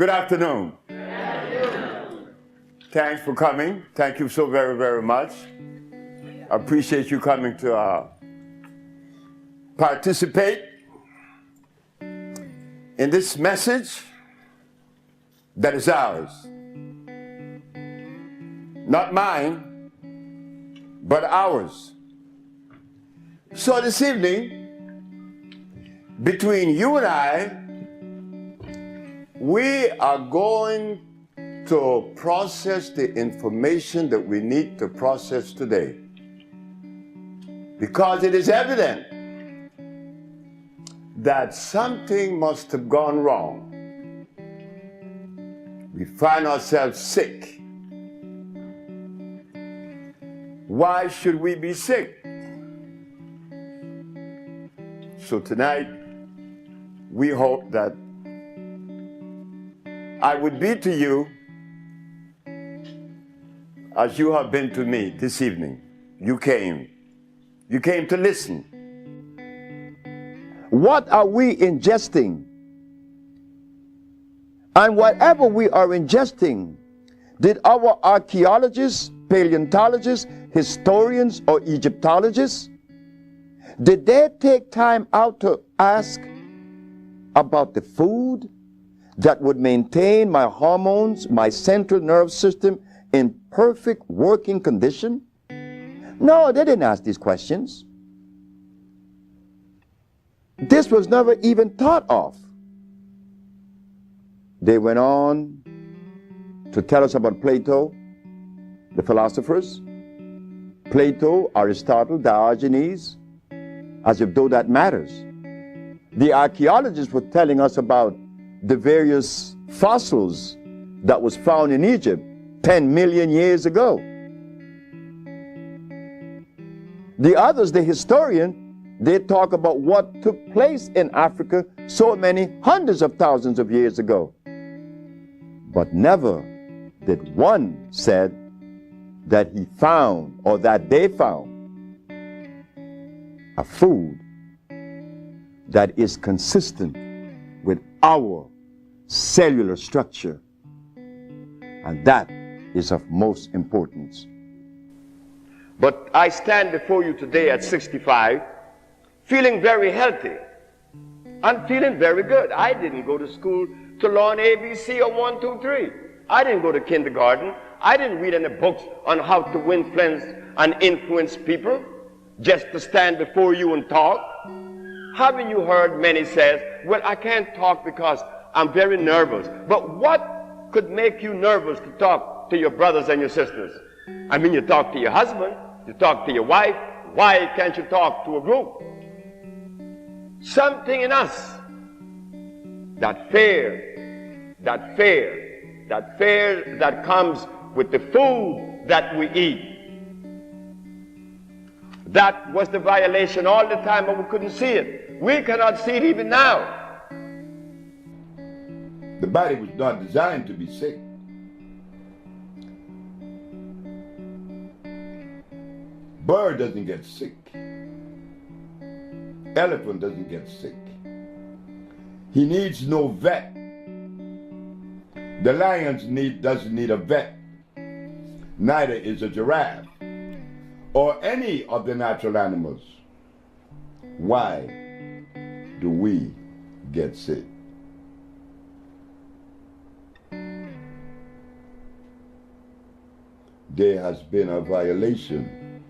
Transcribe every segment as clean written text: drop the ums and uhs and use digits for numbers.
Good afternoon. Thanks for coming. Thank you so very, very much. I appreciate you coming to participate in this message that is ours. Not mine, but ours. So this evening, between you and I, we are going to process the information that we need to process today. Because it is evident that something must have gone wrong. We find ourselves sick. Why should we be sick? So tonight, we hope that I would be to you as you have been to me this evening. You came to listen. What are we ingesting? And whatever we are ingesting, did our archaeologists, paleontologists, historians, or Egyptologists, did they take time out to ask about the food that would maintain my hormones, my central nervous system in perfect working condition? No, they didn't ask these questions. This was never even thought of. They went on to tell us about Plato, the philosophers, Plato, Aristotle, Diogenes, as if though that matters. The archaeologists were telling us about the various fossils that was found in Egypt 10 million years ago. The others, the historian, they talk about what took place in Africa so many hundreds of thousands of years ago. But never did one said that he found or that they found a food that is consistent with our cellular structure, and that is of most importance. But I stand before you today at 65, feeling very healthy. I'm feeling very good. I didn't go to school to learn ABC or 1, 2, 3. I didn't go to kindergarten. I didn't read any books on how to win friends and influence people just to stand before you and talk. Haven't you heard many says, well, I can't talk because I'm very nervous. But what could make you nervous to talk to your brothers and your sisters? I mean, you talk to your husband, you talk to your wife. Why can't you talk to a group? Something in us, that fear that comes with the food that we eat. That was the violation all the time, but we couldn't see it. We cannot see it even now. The body was not designed to be sick. Bird doesn't get sick. Elephant doesn't get sick. He needs no vet. The lion doesn't need a vet. Neither is a giraffe or any of the natural animals. Why do we get sick? There has been a violation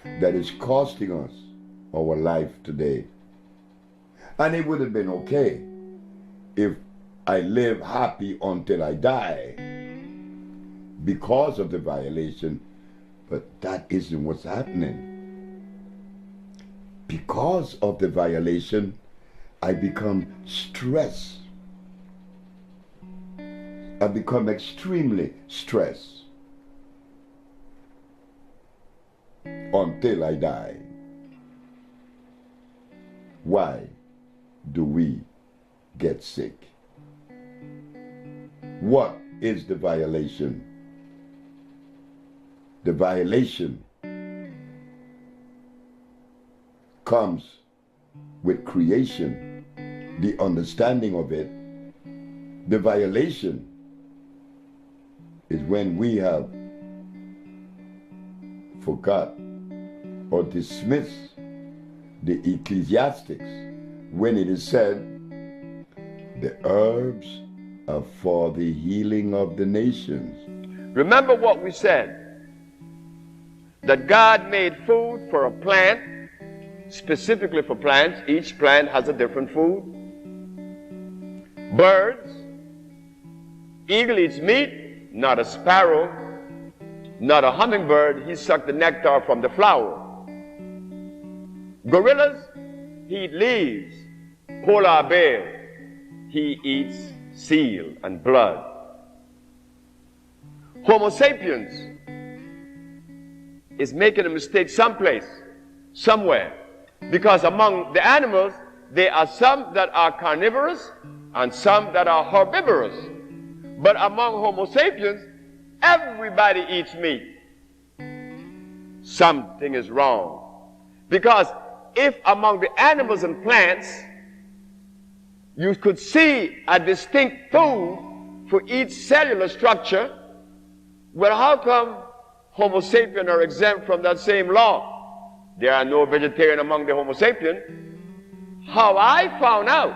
that is costing us our life today. And it would have been okay if I live happy until I die because of the violation, but that isn't what's happening. Because of the violation, I become stressed. I become extremely stressed until I die. Why do we get sick? What is the violation? The violation comes with creation, the understanding of it. The violation is when we have forgot or dismissed the ecclesiastics when it is said, the herbs are for the healing of the nations. Remember what we said, that God made food for a plant, specifically for plants. Each plant has a different food. Birds, eagle eats meat, not a sparrow, not a hummingbird. He sucked the nectar from the flower. Gorillas, he eats leaves. Polar bear, he eats seal and blood. Homo sapiens is making a mistake someplace, somewhere, because among the animals, there are some that are carnivorous and some that are herbivorous. But among Homo sapiens, everybody eats meat. Something is wrong. Because if among the animals and plants, you could see a distinct food for each cellular structure, well, how come Homo sapiens are exempt from that same law? There are no vegetarian among the Homo sapiens. How I found out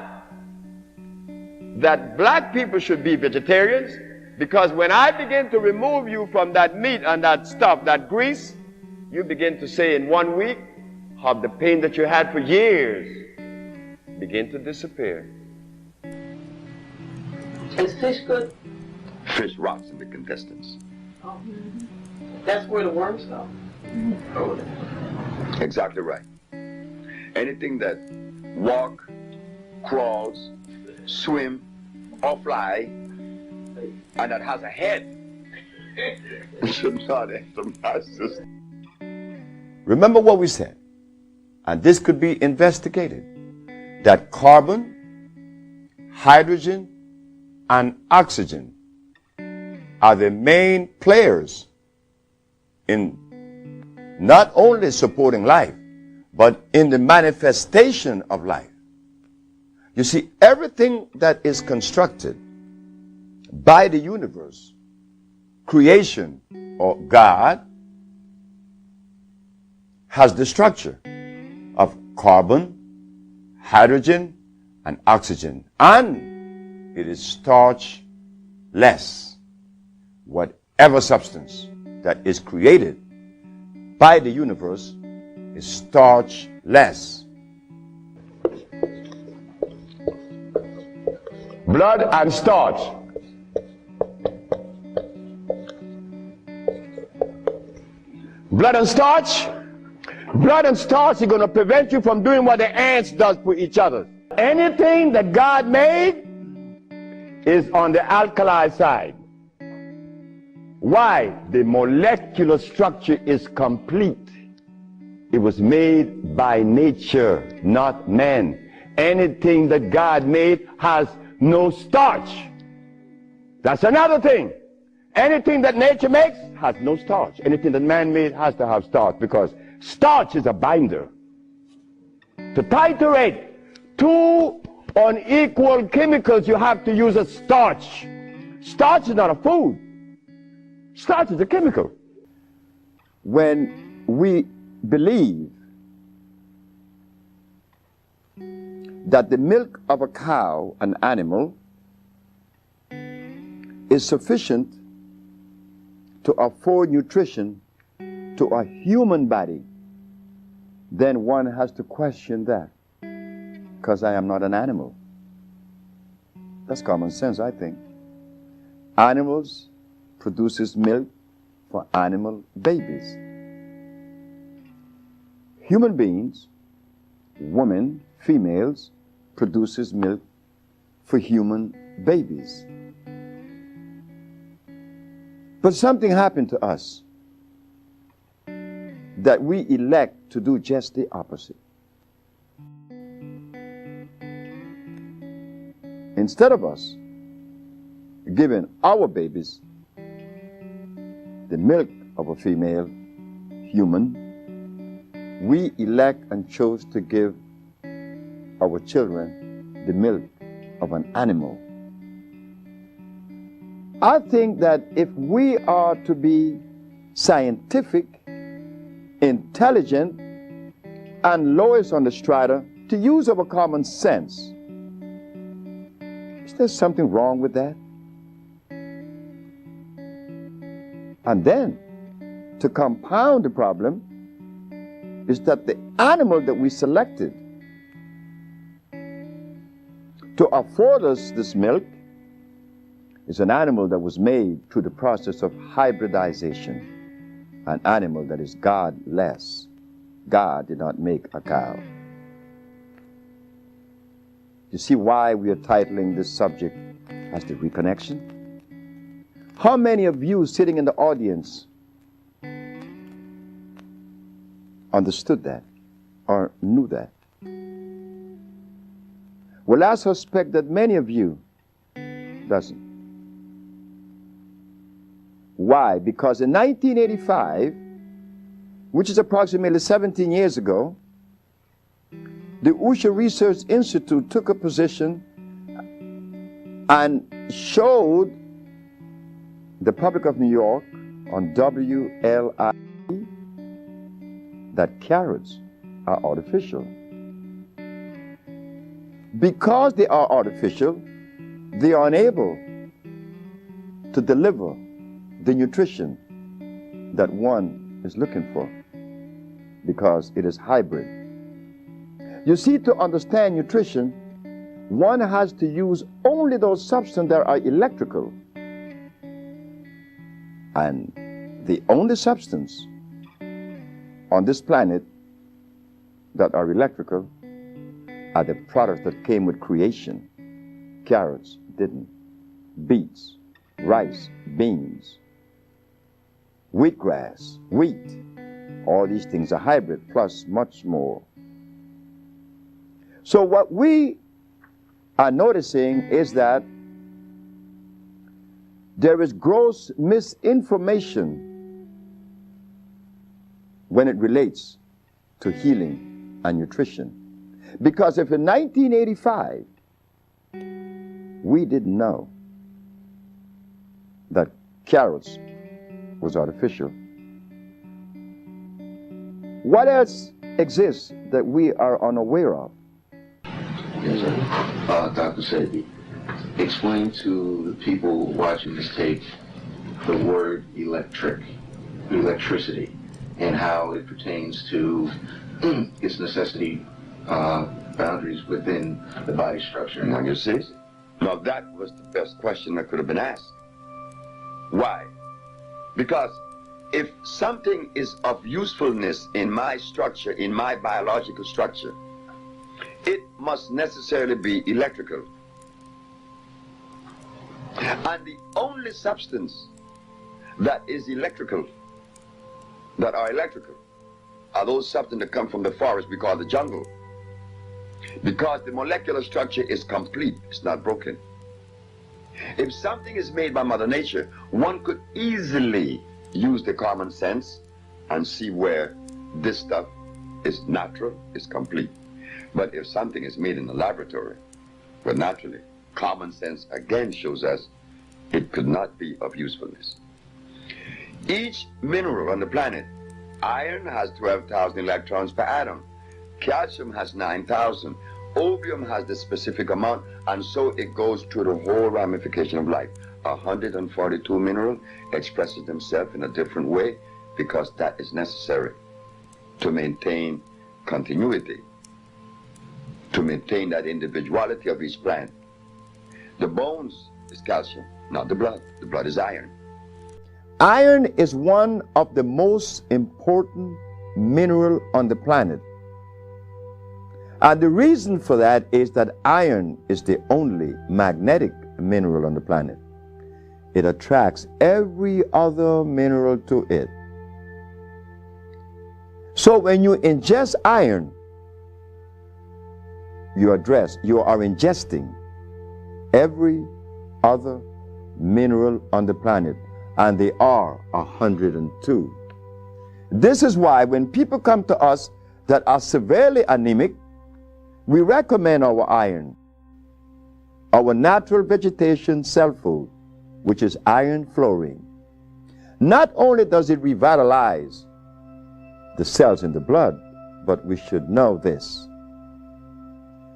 that black people should be vegetarians, because when I begin to remove you from that meat and that stuff, that grease, you begin to say in 1 week how the pain that you had for years begin to disappear. Is fish good? Fish rots in the intestines. Oh. That's where the worms go. Oh, exactly right. Anything that walk, crawls, swim, or fly, and that has a head should not enter my system. Remember what we said, and this could be investigated, that carbon, hydrogen, and oxygen are the main players in not only supporting life, but in the manifestation of life. You see, everything that is constructed by the universe, creation, or God, has the structure of carbon, hydrogen, and oxygen, and it is starch-less. Whatever substance that is created by the universe is starch-less. Blood and starch. Blood and starch. Blood and starch is going to prevent you from doing what the ants does for each other. Anything that God made is on the alkali side. Why? The molecular structure is complete. It was made by nature, not man. Anything that God made has no starch. That's another thing. Anything that nature makes has no starch. Anything that man made has to have starch, because starch is a binder. To titrate two unequal chemicals, you have to use a starch. Starch is not a food. Starch is a chemical. When we believe that the milk of a cow, an animal, is sufficient to afford nutrition to a human body, then one has to question that, because I am not an animal. That's common sense, I think. Animals produces milk for animal babies. Human beings, women, females, produces milk for human babies. But something happened to us that we elect to do just the opposite. Instead of us giving our babies the milk of a female human, we elect and chose to give our children the milk of an animal. I think that if we are to be scientific, intelligent, and lowest on the strata, to use our common sense, is there something wrong with that? And then, to compound the problem, is that the animal that we selected to afford us this milk is an animal that was made through the process of hybridization, an animal that is godless. God did not make a cow. You see why we are titling this subject as the reconnection? How many of you sitting in the audience understood that or knew that? Well, I suspect that many of you doesn't. Why? Because in 1985, which is approximately 17 years ago, the Usha Research Institute took a position and showed the public of New York on WLIE that carrots are artificial. Because they are artificial, they are unable to deliver the nutrition that one is looking for, because it is hybrid. You see, to understand nutrition, one has to use only those substances that are electrical. And the only substance on this planet that are electrical are the products that came with creation. Carrots didn't. Beets, rice, beans, wheatgrass, wheat. All these things are hybrid, plus much more. So what we are noticing is that there is gross misinformation when it relates to healing and nutrition. Because if in 1985 we didn't know that carrots was artificial, what else exists that we are unaware of? Yes, sir. Dr. Sebi, explain to the people watching this tape the word electricity, and how it pertains to its necessity boundaries within the body structure. Now you see, now that was the best question that could have been asked. Why? Because if something is of usefulness in my structure, in my biological structure, it must necessarily be electrical. And the only substance that is electrical, that are electrical, are those substances that come from the forest we call the jungle. Because the molecular structure is complete, it's not broken. If something is made by Mother Nature, one could easily use the common sense and see where this stuff is natural, is complete. But if something is made in the laboratory, well, naturally, common sense again shows us it could not be of usefulness. Each mineral on the planet, iron has 12,000 electrons per atom, calcium has 9,000, opium has the specific amount, and so it goes through the whole ramification of life. 142 minerals expresses themselves in a different way because that is necessary to maintain continuity, to maintain that individuality of each plant. The bones is calcium, not the blood. The blood is iron. Iron is one of the most important mineral on the planet. And the reason for that is that iron is the only magnetic mineral on the planet. It attracts every other mineral to it. So when you ingest iron, you are ingesting every other mineral on the planet, and they are 102. This is why when people come to us that are severely anemic, We recommend our iron, our natural vegetation cell food, which is iron fluorine. Not only does it revitalize the cells in the blood, but we should know this,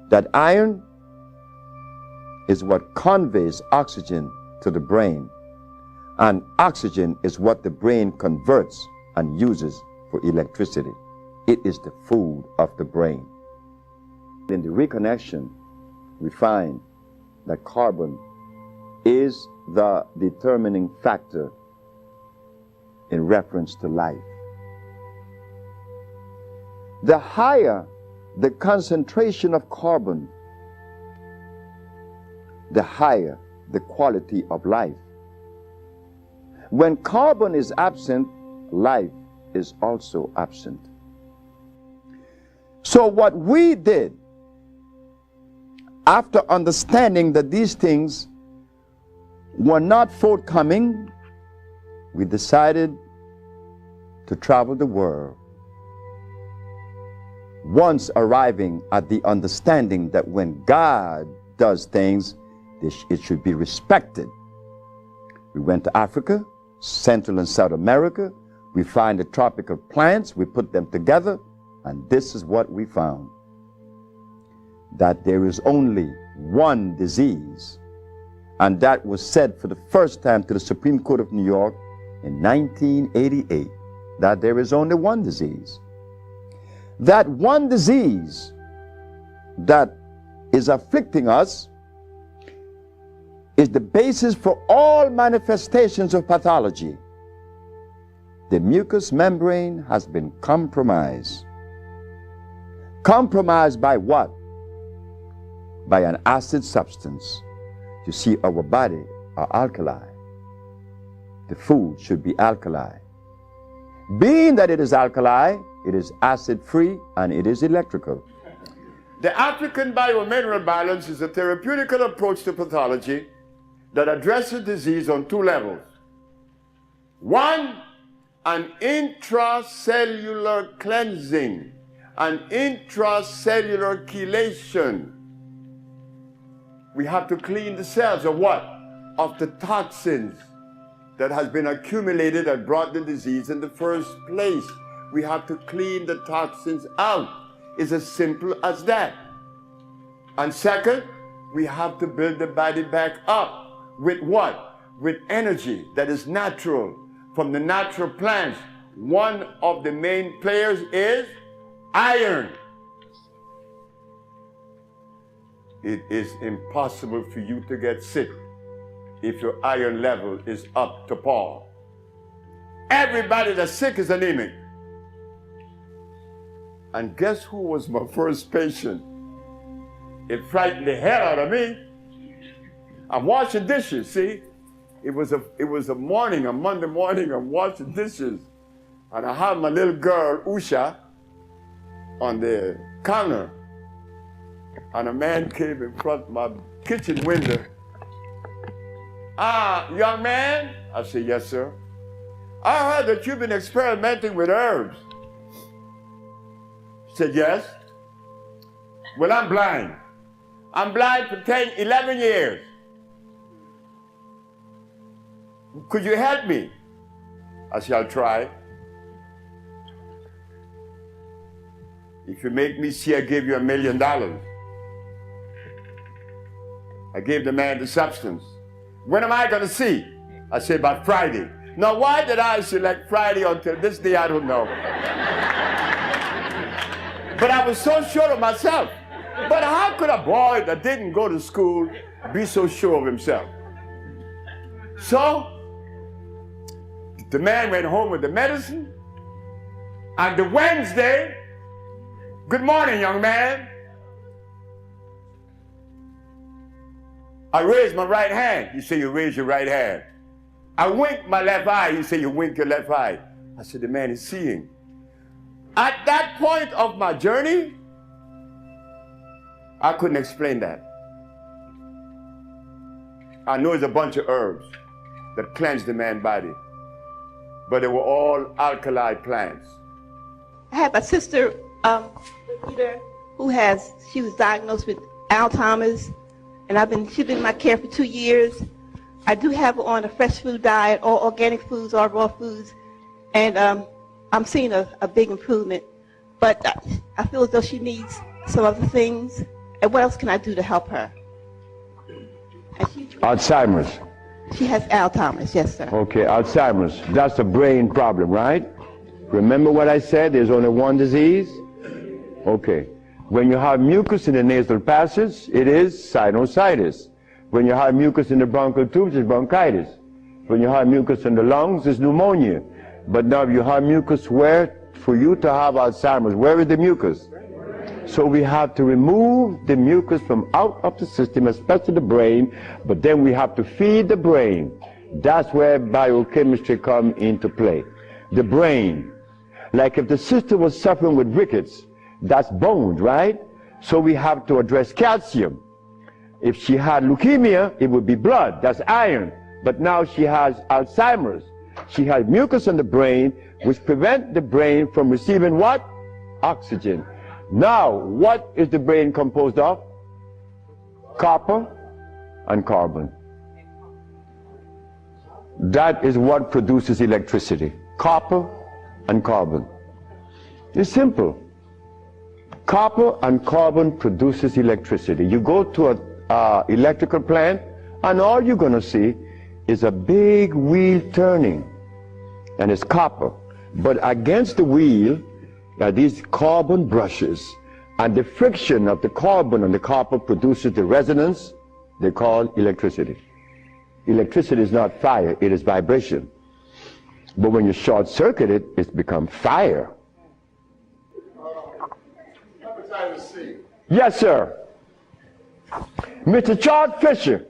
that iron is what conveys oxygen to the brain, and oxygen is what the brain converts and uses for electricity. It is the food of the brain. In the reconnection, we find that carbon is the determining factor in reference to life. The higher the concentration of carbon, the higher the quality of life. When carbon is absent, life is also absent. So what we did, after understanding that these things were not forthcoming, we decided to travel the world, once arriving at the understanding that when God does things, it should be respected. We went to Africa, Central and South America. We find the tropical plants, we put them together, and this is what we found: that there is only one disease. And that was said for the first time to the Supreme Court of New York in 1988, that there is only one disease. That one disease that is afflicting us is the basis for all manifestations of pathology. The mucous membrane has been compromised. Compromised by what? By an acid substance. You see, our body are alkali. The food should be alkali. Being that it is alkali, it is acid-free and it is electrical. The African biomineral balance is a therapeutical approach to pathology that addresses disease on two levels. One, an intracellular cleansing, an intracellular chelation. We have to clean the cells of what? Of the toxins that has been accumulated and brought the disease in the first place. We have to clean the toxins out. It's as simple as that. And second, we have to build the body back up. With what? With energy that is natural, from the natural plants. One of the main players is iron. It is impossible for you to get sick if your iron level is up to par. Everybody that's sick is anemic. And guess who was my first patient? It frightened the hell out of me. I'm washing dishes, see? It was a morning, a Monday morning, I'm washing dishes. And I had my little girl, Usha, on the counter. And a man came in front of my kitchen window. Young man? I said, yes, sir. I heard that you've been experimenting with herbs. He said, yes. Well, I'm blind. I'm blind for 11 years. Could you help me? I said, I'll try. If you make me see, I give you $1 million. I gave the man the substance. When am I going to see? I said, by Friday. Now, why did I select Friday until this day? I don't know. But I was so sure of myself. But how could a boy that didn't go to school be so sure of himself? So, the man went home with the medicine. And the Wednesday, good morning, young man. I raised my right hand. He said, you raise your right hand. I winked my left eye. He said, you wink your left eye. I said, the man is seeing. At that point of my journey, I couldn't explain that. I know it's a bunch of herbs that cleanse the man's body, but they were all alkali plants. I have a sister, either she was diagnosed with Alzheimer's, and she's been in my care for 2 years. I do have her on a fresh food diet, all organic foods, all raw foods, and I'm seeing a big improvement. But I feel as though she needs some other things. And what else can I do to help her? Alzheimer's. She has Alzheimer's, yes, sir. Okay, Alzheimer's. That's a brain problem, right? Remember what I said? There's only one disease? Okay. When you have mucus in the nasal passage, it is sinusitis. When you have mucus in the bronchial tubes, it's bronchitis. When you have mucus in the lungs, it's pneumonia. But now if you have mucus where, for you to have Alzheimer's, where is the mucus? So we have to remove the mucus from out of the system, especially the brain, but then we have to feed the brain. That's where biochemistry comes into play. The brain. Like if the sister was suffering with rickets, that's bones, right? So we have to address calcium. If she had leukemia, it would be blood, that's iron. But now she has Alzheimer's. She has mucus in the brain, which prevents the brain from receiving what? Oxygen. Now, what is the brain composed of? Copper and carbon. That is what produces electricity. Copper and carbon. It's simple. Copper and carbon produces electricity. You go to an electrical plant, and all you're going to see is a big wheel turning, and it's copper. But against the wheel are these carbon brushes, and the friction of the carbon and the copper produces the resonance they call electricity. Electricity is not fire, it is vibration. But when you short circuit it, it's become fire. Hepatitis C. Yes, sir. Mr. Charles Fisher.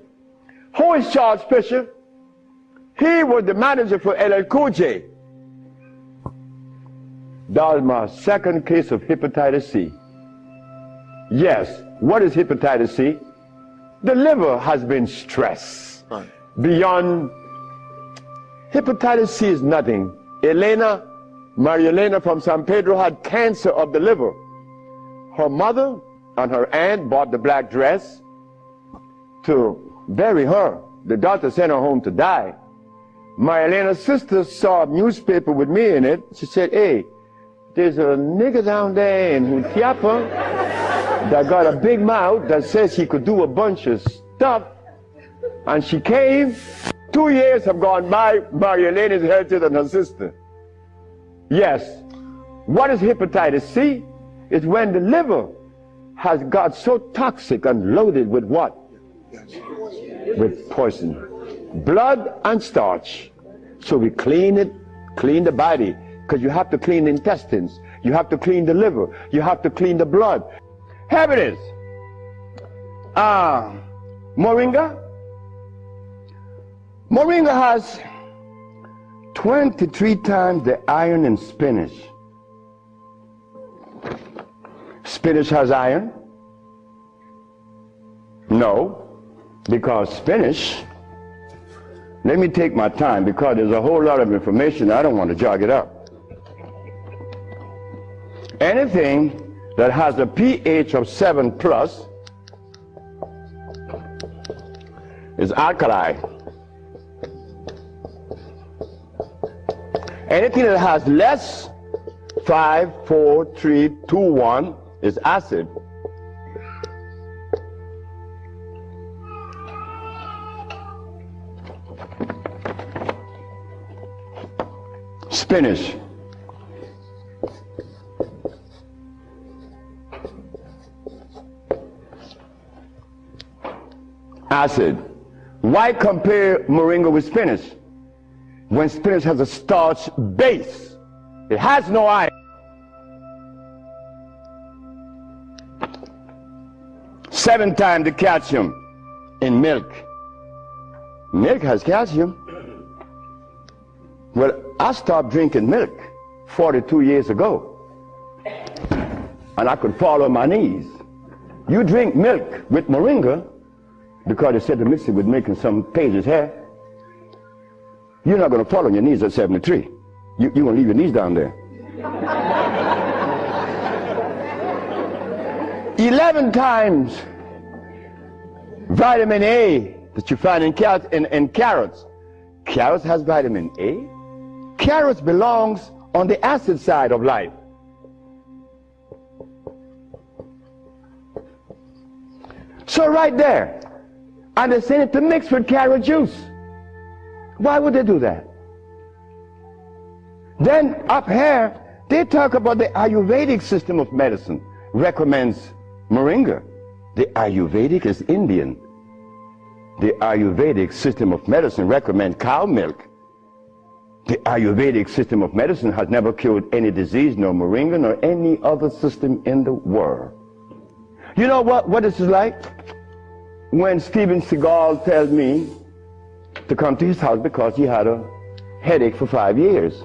Who is Charles Fisher? He was the manager for LL Cool J. That was my second case of hepatitis C. Yes, what is hepatitis C? The liver has been stressed beyond. Hepatitis C is nothing. Maria Elena from San Pedro had cancer of the liver. Her mother and her aunt bought the black dress to bury her. The doctor sent her home to die. Maria Elena's sister saw a newspaper with me in it. She said, hey, there's a nigger down there in Hutiapa that got a big mouth that says he could do a bunch of stuff. And she came. 2 years have gone by. Maria Elena is healthier than her sister. Yes. What is hepatitis C? It's when the liver has got so toxic and loaded with what? With poison. Blood and starch. So we clean it, clean the body, because you have to clean the intestines, you have to clean the liver, you have to clean the blood. Here it is. Moringa. Moringa has 23 times the iron in spinach. Spinach has iron? No, because spinach, let me take my time because there's a whole lot of information. I don't want to jog it up. Anything that has a pH of 7 plus is alkali. Anything that has less, 5, 4, 3, 2, 1 is acid. Spinach. Acid. Why compare moringa with spinach? When spinach has a starch base, it has no iron. 7 times the calcium in milk. Milk has calcium. Well, I stopped drinking milk 42 years ago, and I could fall on my knees. You drink milk with moringa because they said to mix it with milk and some pages here. You're not going to fall on your knees at 73. You're going to leave your knees down there. 11 times vitamin A that you find in carrots. Carrots has vitamin A. Carrots belongs on the acid side of life. So right there, and they send it to mix with carrot juice. Why would they do that? Then up here, they talk about the Ayurvedic system of medicine recommends moringa. The Ayurvedic is Indian. The Ayurvedic system of medicine recommends cow milk. The Ayurvedic system of medicine has never cured any disease, nor moringa, nor any other system in the world. You know what this is like? When Steven Seagal tells me to come to his house because he had a headache for 5 years.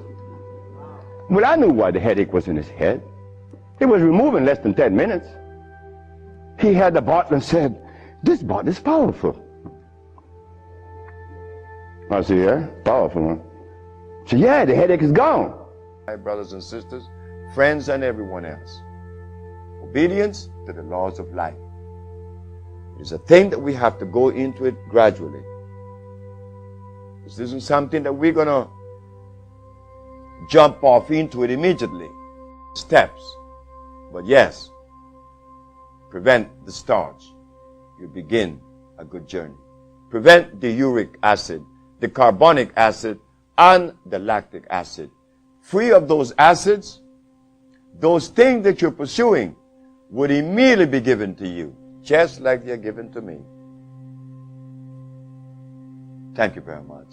Well, I knew why the headache was in his head. It was removed in less than 10 minutes. He had the bottle and said, "This bottle is powerful." I said, "Yeah, powerful, huh?" He said, "Yeah, the headache is gone." My brothers and sisters, friends and everyone else, obedience to the laws of life is a thing that we have to go into it gradually. This isn't something that we're going to jump off into it immediately. Steps. But yes, prevent the starch. You begin a good journey. Prevent the uric acid, the carbonic acid, and the lactic acid. Free of those acids, those things that you're pursuing would immediately be given to you, just like they're given to me. Thank you very much.